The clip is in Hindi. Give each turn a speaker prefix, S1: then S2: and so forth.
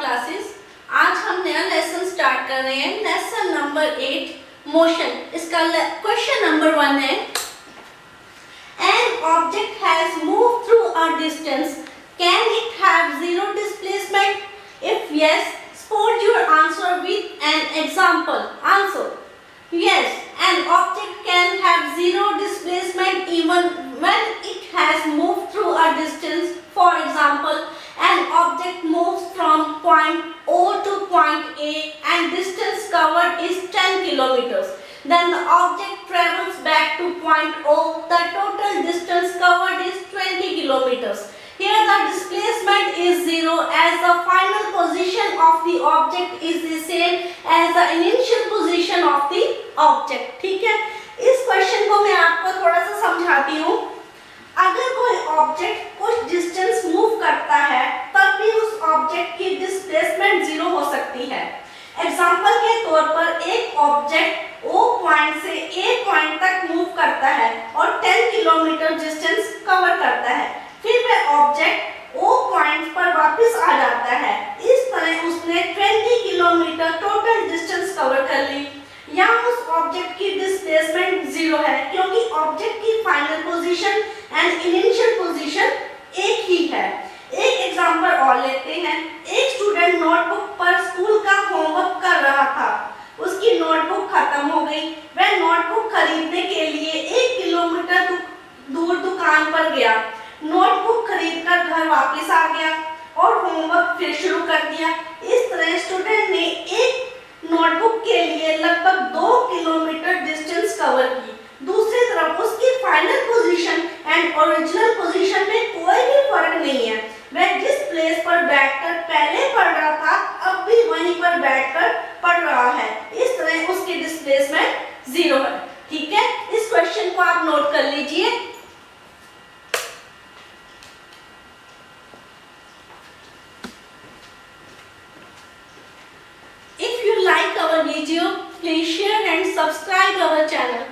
S1: क्लासेस। आज हम नया लेसन स्टार्ट कर रहे हैं, लेसन नंबर 8 मोशन। इसका क्वेश्चन नंबर 1 है, an object has moved through a distance, can it have zero displacement? If yes, support your answer with an example. Answer: yes, an object can have zero displacement even when it has moved through a distance. For example, an object moves from point O to point A and distance covered is 10 kilometers. Then the object travels back to point O. The total distance covered is 20 kilometers. Here the displacement is zero as the final position of the object is the same as the initial position of the object. ठीक है, इस क्वेश्चन को मैं आपको थोड़ा सा समझाती हूँ। अगर कोई ऑब्जेक्ट कुछ डिस्टेंस मूव करता है तब भी उस ऑब्जेक्ट की डिस्प्लेसमेंट जीरो हो सकती है। एग्जाम्पल के तौर पर एक ऑब्जेक्ट O पॉइंट से A पॉइंट तक मूव करता है और 10 किलोमीटर डिस्टेंस कवर करता है, फिर वह ऑब्जेक्ट O पॉइंट पर वापस आ जाता है। इस तरह उसने 20 किलोमीटर टोटल डिस्टेंस कवर कर ली। यहाँ उस ऑब्जेक्ट की डिस्प्लेसमेंट जीरो है क्योंकि ऑब्जेक्ट की final position and initial position एक ही है। एक एग्जांपल और लेते हैं। एक स्टूडेंट नोटबुक पर स्कूल का होमवर्क कर रहा था, उसकी नोटबुक खत्म हो गई। वह नोटबुक खरीदने के लिए 1 किलोमीटर दूर दुकान पर गया, नोटबुक खरीदकर घर वापस आ गया और होमवर्क फिर शुरू कर दिया। इस तरह स्टूडेंट ने एक नोटबुक के लिए लगभग 2 किलोमीटर डिस्टेंस कवर की। दूसरी तरफ उसकी final position and original position में कोई भी फर्क नहीं है। वह जिस प्लेस पर बैठकर पहले पढ़ रहा था अब भी वहीं पर बैठकर पढ़ रहा है। इस तरह उसकी डिस्प्लेसमेंट जीरो है। ठीक है, इस क्वेश्चन को आप नोट कर लीजिए। If you like our video, please share and subscribe our channel.